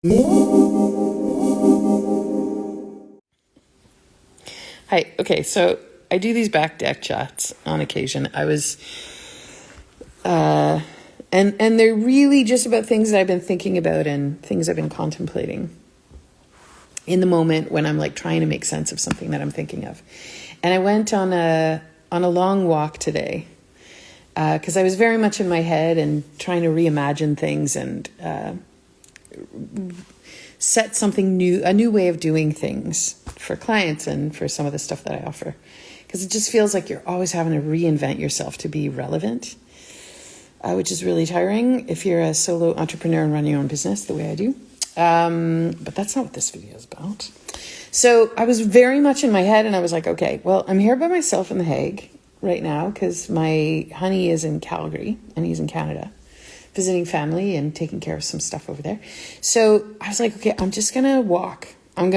Hi. Okay, so I do these back deck chats on occasion. I was, and they're really just about things that I've been thinking about and things I've been contemplating in the moment when I'm like trying to make sense of something that I'm thinking of. And I went on a long walk today because I was very much in my head and trying to reimagine things and set something new, a new way of doing things for clients and for some of the stuff that I offer. Because it just feels like you're always having to reinvent yourself to be relevant, which is really tiring if you're a solo entrepreneur and run your own business the way I do. But that's not what this video is about. So I was very much in my head and I was like, okay, well, I'm here by myself in The Hague right now because my honey is in Calgary and he's in Canada, visiting family and taking care of some stuff over there. So I was like, okay, I'm just going to walk. I'm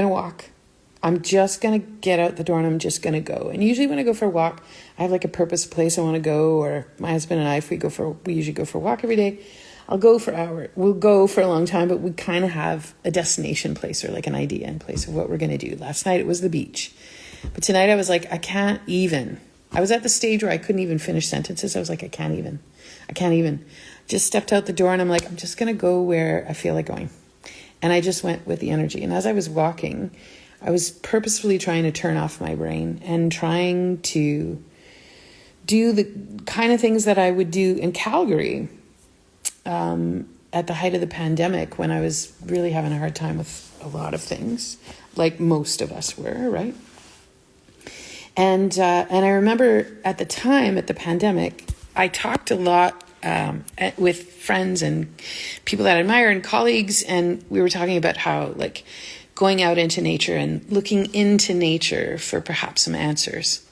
just going to get out the door and I'm just going to go. And usually when I go for a walk, I have like a purpose place I want to go, or my husband and I, if we usually go for a walk every day. I'll go for an hour. We'll go for a long time, but we kind of have a destination place or like an idea in place of what we're going to do. Last night it was the beach. But tonight I was like, I was at the stage where I couldn't even finish sentences. I was like, I can't even. Just stepped out the door and I'm like, I'm just going to go where I feel like going. And I just went with the energy. And as I was walking, I was purposefully trying to turn off my brain and trying to do the kind of things that I would do in Calgary at the height of the pandemic, when I was really having a hard time with a lot of things, like most of us were, right? And I remember at the time, at the pandemic, I talked a lot with friends and people that I admire and colleagues, and we were talking about how like going out into nature and looking into nature for perhaps some answers,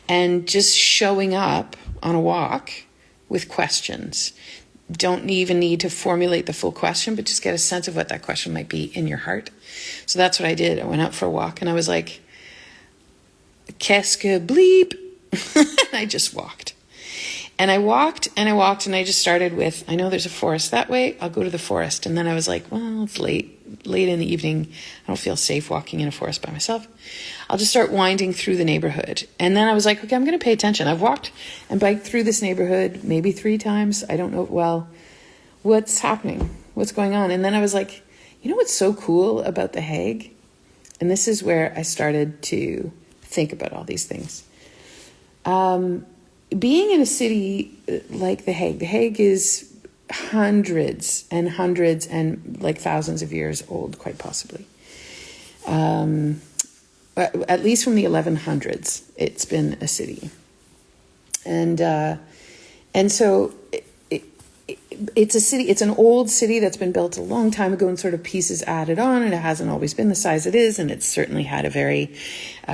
and just showing up on a walk with questions. Don't even need to formulate the full question, but just get a sense of what that question might be in your heart. So that's what I did. I went out for a walk and I was like, qu'est-ce que bleep? And I just walked. And I walked and I just started with, I know there's a forest that way, I'll go to the forest. And then I was like, well, it's late in the evening. I don't feel safe walking in a forest by myself. I'll just start winding through the neighborhood. And then I was like, okay, I'm going to pay attention. I've walked and biked through this neighborhood maybe 3 times. I don't know well what's happening, what's going on. And then I was like, you know what's so cool about The Hague? And this is where I started to think about all these things. Being in a city like The Hague is hundreds and like thousands of years old, quite possibly. At least from the 1100s, it's been a city. And so it's a city, it's an old city that's been built a long time ago and sort of pieces added on, and it hasn't always been the size it is, and it's certainly had a very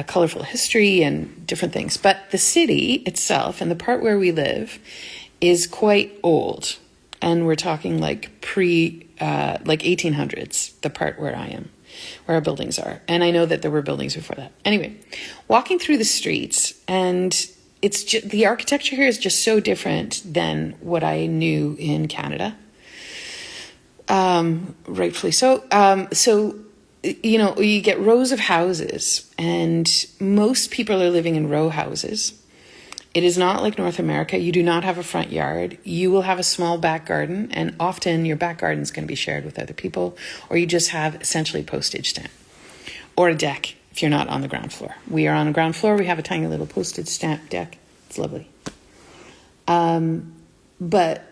colorful history and different things. But the city itself and the part where we live is quite old, and we're talking like like 1800s, the part where I am, where our buildings are. And I know that there were buildings before that. Anyway, walking through the streets, and it's just, the architecture here is just so different than what I knew in Canada. Rightfully so. So, you know, you get rows of houses, and most people are living in row houses. It is not like North America. You do not have a front yard. You will have a small back garden, and often your back garden is going to be shared with other people, or you just have essentially a postage stamp or a deck if you're not on the ground floor. We are on the ground floor. We have a tiny little postage stamp deck. It's lovely. But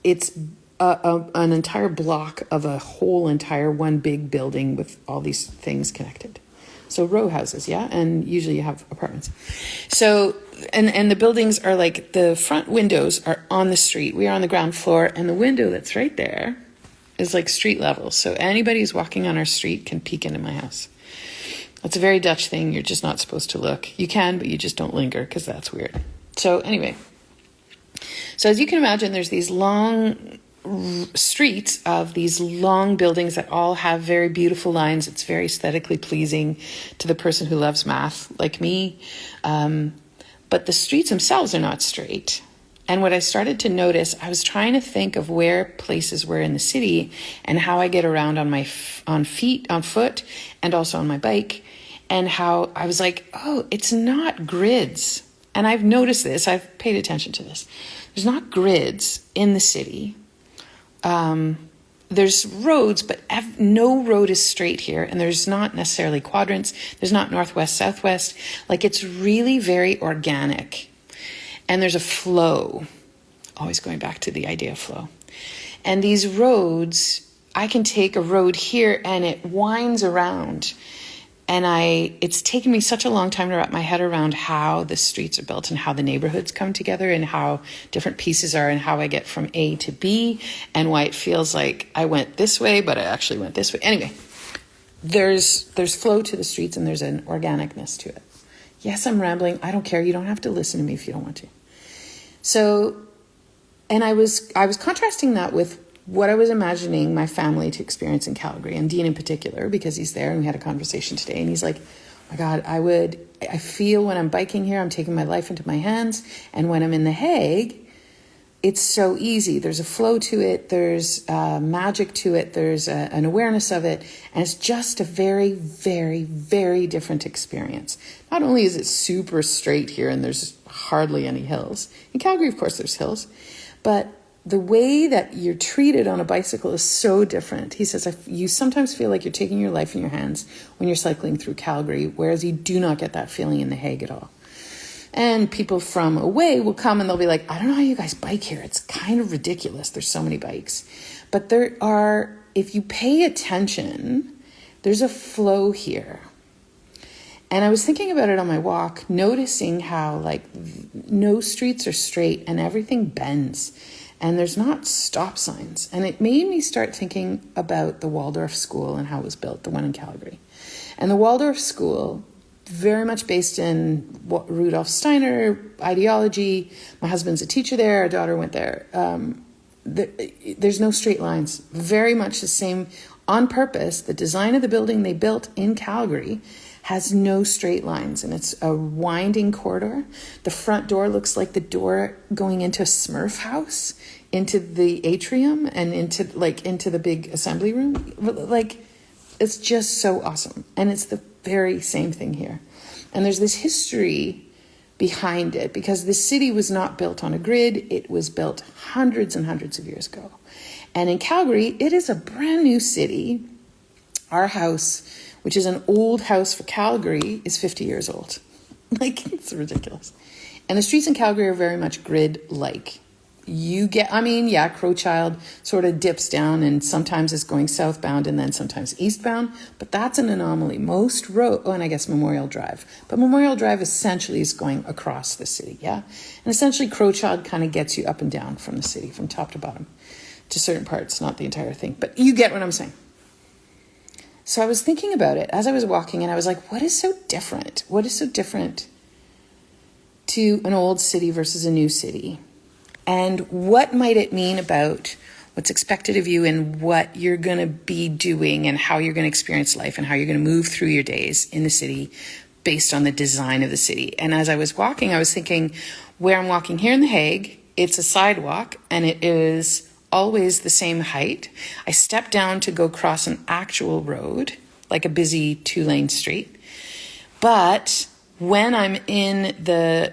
it's an entire block of a whole entire one big building with all these things connected. So row houses, yeah? And usually you have apartments. So, and the buildings are like, the front windows are on the street. We are on the ground floor, and the window that's right there is like street level. So anybody who's walking on our street can peek into my house. It's a very Dutch thing. You're just not supposed to look. You can, but you just don't linger because that's weird. So anyway, so as you can imagine, there's these long streets of these long buildings that all have very beautiful lines. It's very aesthetically pleasing to the person who loves math like me. But the streets themselves are not straight. And what I started to notice, I was trying to think of where places were in the city and how I get around on foot, and also on my bike, and how I was like, oh, it's not grids. And I've noticed this, I've paid attention to this. There's not grids in the city. There's roads, but no road is straight here. And there's not necessarily quadrants. There's not northwest, southwest. Like, it's really very organic. And there's a flow, always going back to the idea of flow. And these roads, I can take a road here and it winds around. And it's taken me such a long time to wrap my head around how the streets are built and how the neighborhoods come together and how different pieces are and how I get from A to B and why it feels like I went this way, but I actually went this way. Anyway, there's flow to the streets and there's an organicness to it. Yes, I'm rambling. I don't care. You don't have to listen to me if you don't want to. So, and I was contrasting that with what I was imagining my family to experience in Calgary, and Dean in particular, because he's there and we had a conversation today, and he's like, oh my God, I feel when I'm biking here, I'm taking my life into my hands. And when I'm in The Hague, it's so easy. There's a flow to it. There's magic to it. There's an awareness of it. And it's just a very, very, very different experience. Not only is it super straight here and there's hardly any hills. In Calgary, of course, there's hills. But the way that you're treated on a bicycle is so different. He says, you sometimes feel like you're taking your life in your hands when you're cycling through Calgary, whereas you do not get that feeling in The Hague at all. And people from away will come and they'll be like, I don't know how you guys bike here. It's kind of ridiculous. There's so many bikes. But if you pay attention, there's a flow here. And I was thinking about it on my walk, noticing how no streets are straight and everything bends. And there's not stop signs. And it made me start thinking about the Waldorf School and how it was built, the one in Calgary. And the Waldorf School, very much based in Rudolf Steiner ideology. My husband's a teacher there. Our daughter went there. There's no straight lines. Very much the same on purpose. The design of the building they built in Calgary has no straight lines, and it's a winding corridor. The front door looks like the door going into a Smurf house, into the atrium, and into the big assembly room. It's just so awesome. And it's the very same thing here. And there's this history behind it, because the city was not built on a grid. It was built hundreds and hundreds of years ago. And in Calgary, it is a brand new city. Our house, which is an old house for Calgary, is 50 years old. It's ridiculous. And the streets in Calgary are very much grid-like. Crowchild sort of dips down and sometimes it's going southbound and then sometimes eastbound, but that's an anomaly. And I guess Memorial Drive. But Memorial Drive essentially is going across the city, yeah? And essentially Crowchild kind of gets you up and down from the city, from top to bottom, to certain parts, not the entire thing. But you get what I'm saying. So I was thinking about it as I was walking, and I was like, what is so different? What is so different to an old city versus a new city? And what might it mean about what's expected of you and what you're going to be doing and how you're going to experience life and how you're going to move through your days in the city based on the design of the city? And as I was walking, I was thinking, where I'm walking here in The Hague, it's a sidewalk and it is always the same height. I step down to go cross an actual road, like a busy 2-lane street. But when I'm in the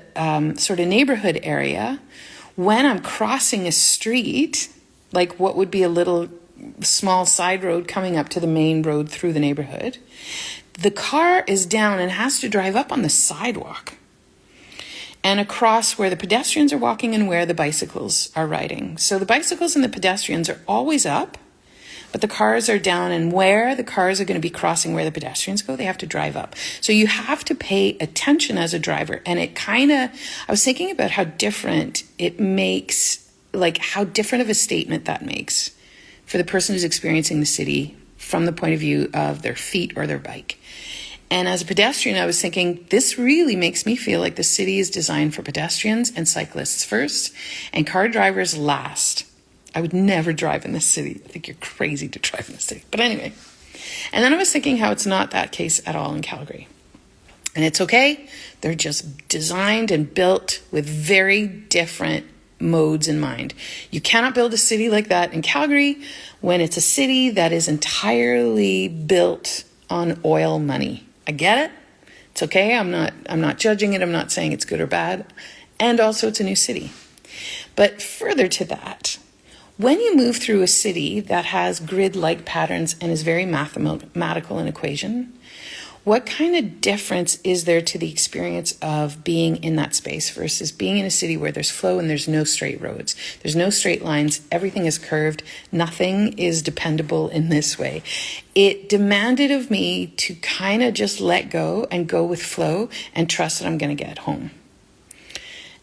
sort of neighborhood area, when I'm crossing a street, like what would be a little small side road coming up to the main road through the neighborhood, the car is down and has to drive up on the sidewalk and across where the pedestrians are walking and where the bicycles are riding. So the bicycles and the pedestrians are always up, but the cars are down, and where the cars are going to be crossing where the pedestrians go, they have to drive up. So you have to pay attention as a driver. And I was thinking about how different it makes, how different of a statement that makes for the person who's experiencing the city from the point of view of their feet or their bike. And as a pedestrian, I was thinking, this really makes me feel like the city is designed for pedestrians and cyclists first and car drivers last. I would never drive in this city. I think you're crazy to drive in this city. But anyway. And then I was thinking how it's not that case at all in Calgary. And it's okay. They're just designed and built with very different modes in mind. You cannot build a city like that in Calgary when it's a city that is entirely built on oil money. I get it. It's okay. I'm not judging it. I'm not saying it's good or bad. And also it's a new city. But further to that, when you move through a city that has grid-like patterns and is very mathematical in equation, what kind of difference is there to the experience of being in that space versus being in a city where there's flow and there's no straight roads? There's no straight lines. Everything is curved. Nothing is dependable in this way. It demanded of me to kind of just let go and go with flow and trust that I'm going to get home.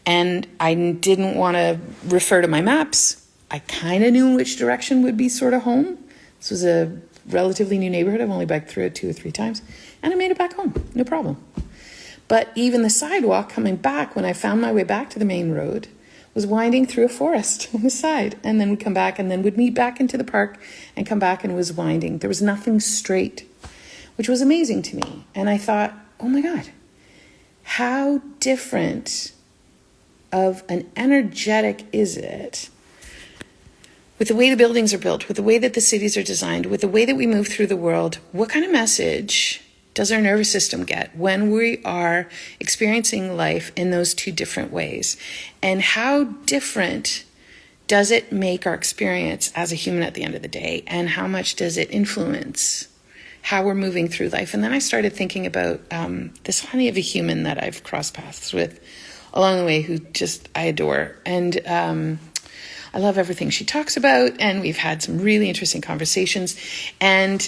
And I didn't want to refer to my maps. I kind of knew which direction would be sort of home. This was a relatively new neighborhood. I've only biked through it 2 or 3 times. And I made it back home, no problem. But even the sidewalk coming back, when I found my way back to the main road, was winding through a forest on the side. And then we'd come back and then would meet back into the park and come back and it was winding. There was nothing straight, which was amazing to me. And I thought, oh my God, how different of an energetic is it with the way the buildings are built, with the way that the cities are designed, with the way that we move through the world? What kind of message does our nervous system get when we are experiencing life in those 2 different ways? And how different does it make our experience as a human at the end of the day? And how much does it influence how we're moving through life? And then I started thinking about this honey of a human that I've crossed paths with along the way, who just I adore. And I love everything she talks about, and we've had some really interesting conversations. And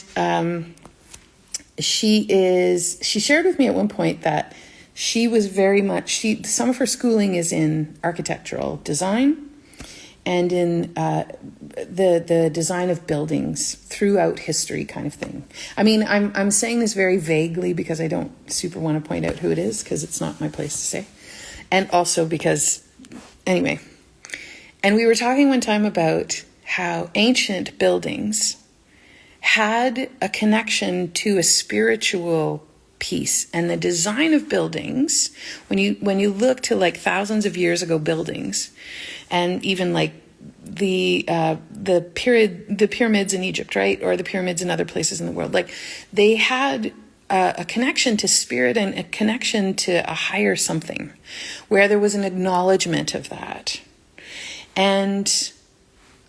she shared with me at one point that she was very much, some of her schooling is in architectural design and in the design of buildings throughout history kind of thing. I mean, I'm saying this very vaguely because I don't super want to point out who it is because it's not my place to say. And also because, anyway. And we were talking one time about how ancient buildings had a connection to a spiritual piece. And the design of buildings, when you look to like thousands of years ago buildings, and even like the pyramids in Egypt, right? Or the pyramids in other places in the world, like they had a connection to spirit and a connection to a higher something, where there was an acknowledgement of that. And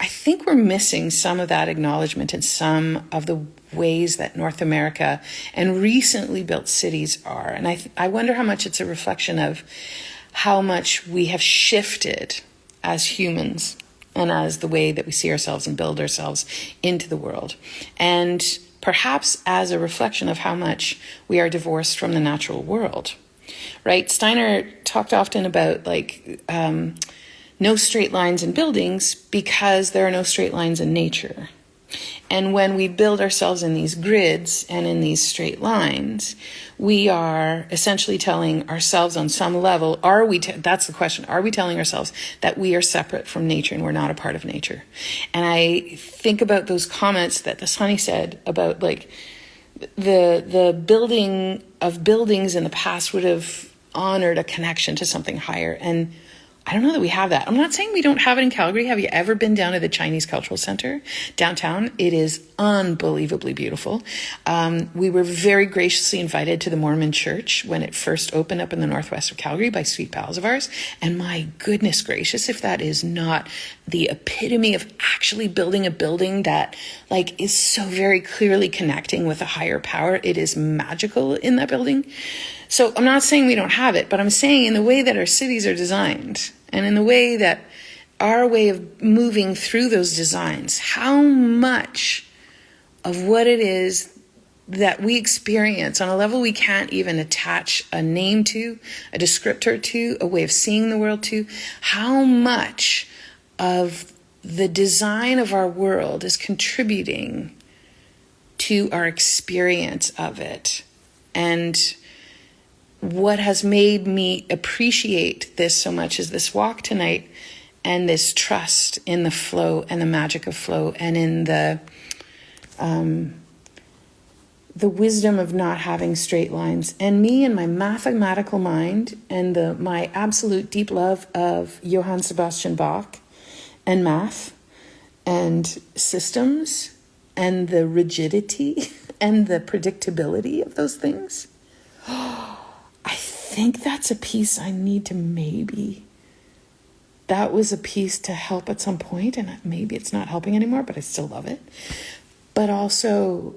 I think we're missing some of that acknowledgement in some of the ways that North America and recently built cities are. And I wonder how much it's a reflection of how much we have shifted as humans and as the way that we see ourselves and build ourselves into the world. And perhaps as a reflection of how much we are divorced from the natural world, right? Steiner talked often about like no straight lines in buildings because there are no straight lines in nature. And when we build ourselves in these grids and in these straight lines, we are essentially telling ourselves on some level, that's the question, are we telling ourselves that we are separate from nature and we're not a part of nature? And I think about those comments that the Sunny said about like the building of buildings in the past would have honored a connection to something higher. And I don't know that we have that. I'm not saying we don't have it in Calgary. Have you ever been down to the Chinese Cultural Center downtown? It is unbelievably beautiful. We were very graciously invited to the Mormon church when it first opened up in the northwest of Calgary by sweet pals of ours. And my goodness gracious, if that is not the epitome of actually building a building that like is so very clearly connecting with a higher power, it is magical in that building. So I'm not saying we don't have it, but I'm saying in the way that our cities are designed and in the way that our way of moving through those designs, how much of what it is that we experience on a level we can't even attach a name to, a descriptor to, a way of seeing the world to, how much of the design of our world is contributing to our experience of it. And what has made me appreciate this so much is this walk tonight and this trust in the flow and the magic of flow and in the wisdom of not having straight lines. And me and my mathematical mind and my absolute deep love of Johann Sebastian Bach and math and systems and the rigidity and the predictability of those things, I think that's a piece I need to maybe... That was a piece to help at some point, and maybe it's not helping anymore, but I still love it. But also,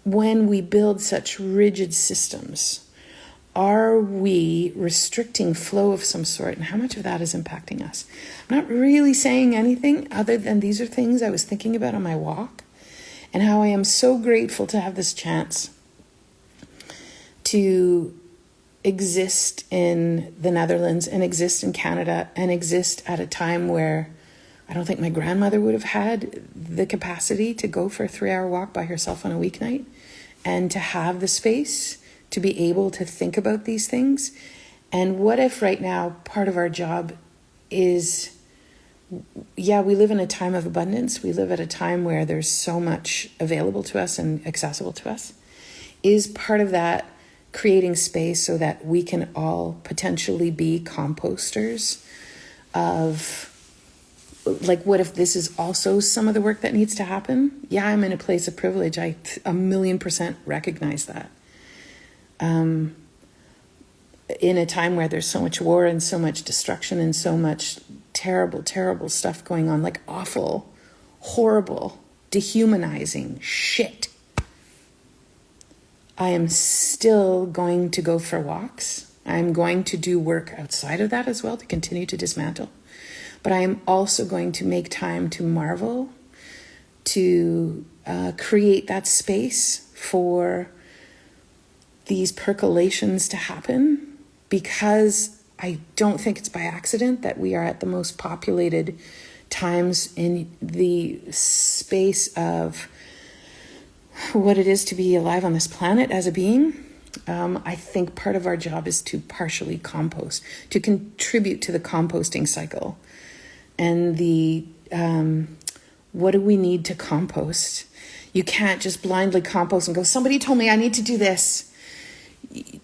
when we build such rigid systems, are we restricting flow of some sort, and how much of that is impacting us? I'm not really saying anything other than these are things I was thinking about on my walk, and how I am so grateful to have this chance to exist in the Netherlands and exist in Canada and exist at a time where I don't think my grandmother would have had the capacity to go for a 3-hour walk by herself on a weeknight, and to have the space to be able to think about these things. And what if right now part of our job is, yeah, we live in a time of abundance. We live at a time where there's so much available to us and accessible to us. Is part of that creating space so that we can all potentially be composters of, like, what if this is also some of the work that needs to happen? Yeah, I'm in a place of privilege. I 1,000,000% recognize that. In a time where there's so much war and so much destruction and so much terrible, terrible stuff going on, like awful, horrible, dehumanizing shit, I am still going to go for walks. I'm going to do work outside of that as well to continue to dismantle. But I am also going to make time to marvel, to create that space for these percolations to happen, because I don't think it's by accident that we are at the most populated times in the space of what it is to be alive on this planet as a being. I think part of our job is to partially compost, to contribute to the composting cycle. And what do we need to compost? You can't just blindly compost and go, somebody told me I need to do this.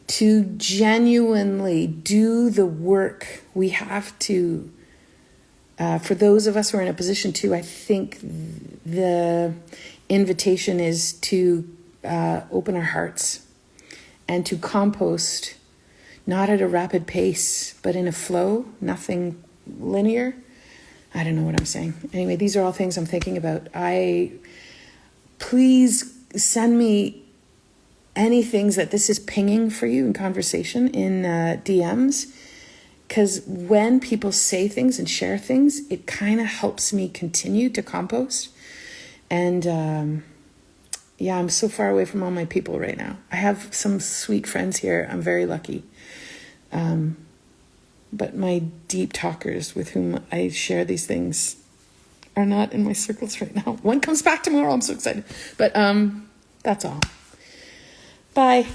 To genuinely do the work, we have to, for those of us who are in a position to, I think the invitation is to open our hearts and to compost, not at a rapid pace, but in a flow, nothing linear. I don't know what I'm saying. Anyway, these are all things I'm thinking about. Please send me any things that this is pinging for you in conversation in DMs, because when people say things and share things, it kind of helps me continue to compost. And yeah, I'm so far away from all my people right now. I have some sweet friends here. I'm very lucky. But my deep talkers with whom I share these things are not in my circles right now. One comes back tomorrow. I'm so excited. But that's all. Bye.